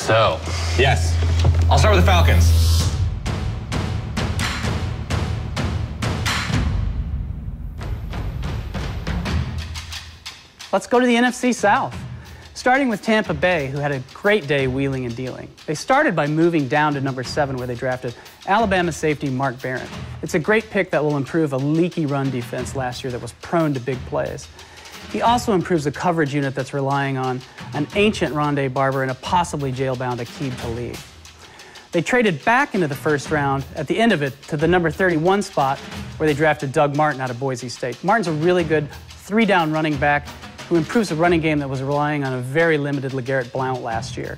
So, yes. I'll start with the Falcons. Let's go to the NFC South. Starting with Tampa Bay, who had a great day wheeling and dealing. They started by moving down to number 7, where they drafted Alabama safety Mark Barron. It's a great pick that will improve a leaky run defense last year that was prone to big plays. He also improves a coverage unit that's relying on an ancient Rondé Barber and a possibly jail-bound Aqib Talib. They traded back into the first round at the end of it to the number 31 spot, where they drafted Doug Martin out of Boise State. Martin's a really good 3-down running back who improves a running game that was relying on a very limited LeGarrette Blount last year.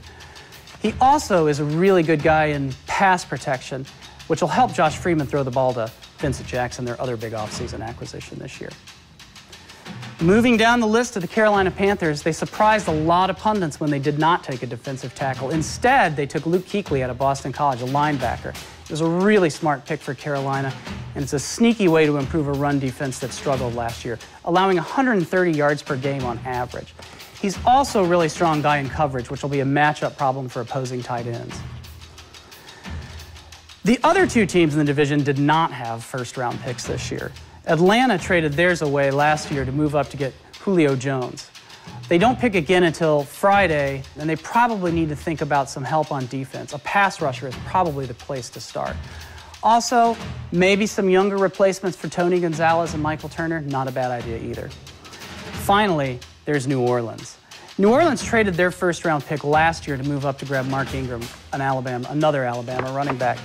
He also is a really good guy in pass protection, which will help Josh Freeman throw the ball to Vincent Jackson, their other big offseason acquisition this year. Moving down the list to the Carolina Panthers, they surprised a lot of pundits when they did not take a defensive tackle. Instead, they took Luke Kuechly out of Boston College, a linebacker. It was a really smart pick for Carolina, and it's a sneaky way to improve a run defense that struggled last year, allowing 130 yards per game on average. He's also a really strong guy in coverage, which will be a matchup problem for opposing tight ends. The other 2 teams in the division did not have first-round picks this year. Atlanta traded theirs away last year to move up to get Julio Jones. They don't pick again until Friday, and they probably need to think about some help on defense. A pass rusher is probably the place to start. Also, maybe some younger replacements for Tony Gonzalez and Michael Turner, not a bad idea either. Finally, there's New Orleans. New Orleans traded their first-round pick last year to move up to grab Mark Ingram, another Alabama running back.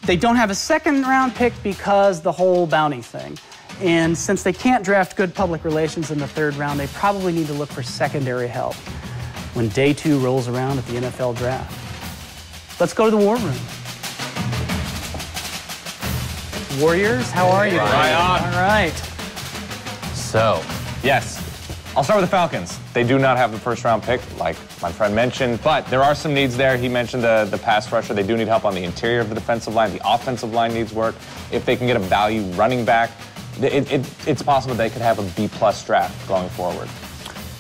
They don't have a second-round pick because the whole bounty thing. And since they can't draft good public relations in the 3rd round, they probably need to look for secondary help when day 2 rolls around at the NFL draft. Let's go to the war room. Warriors, how are you? Right on. All right. so, Yes. I'll start with the Falcons. They do not have the first-round pick, like my friend mentioned, but there are some needs there. He mentioned the pass rusher. They do need help on the interior of the defensive line. The offensive line needs work. If they can get a value running back, it's possible they could have a B-plus draft going forward.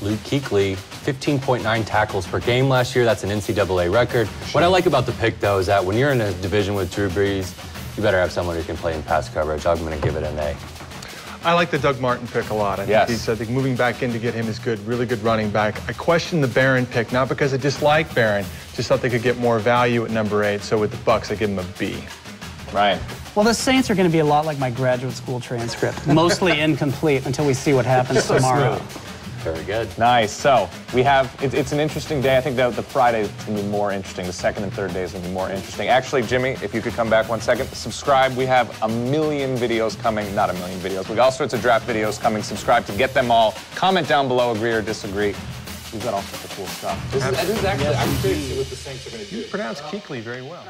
Luke Kuechly, 15.9 tackles per game last year. That's an NCAA record. Sure. What I like about the pick, though, is that when you're in a division with Drew Brees, you better have someone who can play in pass coverage. I'm going to give it an A. I like the Doug Martin pick a lot. I think moving back in to get him is good, really good running back. I question the Barron pick, not because I dislike Barron, just thought they could get more value at number 8. So with the Bucs, I give him a B. Right. Well, the Saints are going to be a lot like my graduate school transcript, mostly incomplete until we see what happens tomorrow. Very good. Nice. So we have, it's an interesting day. I think the Friday is going to be more interesting. The 2nd and 3rd days is going to be more interesting. Actually, Jimmy, if you could come back 1 second. Subscribe. We have a million videos coming. Not a million videos. We got all sorts of draft videos coming. Subscribe to get them all. Comment down below, agree or disagree. We've got all sorts of cool stuff. This is actually, I'm curious to see what the Saints are going to do. You pronounced Kuechly very well.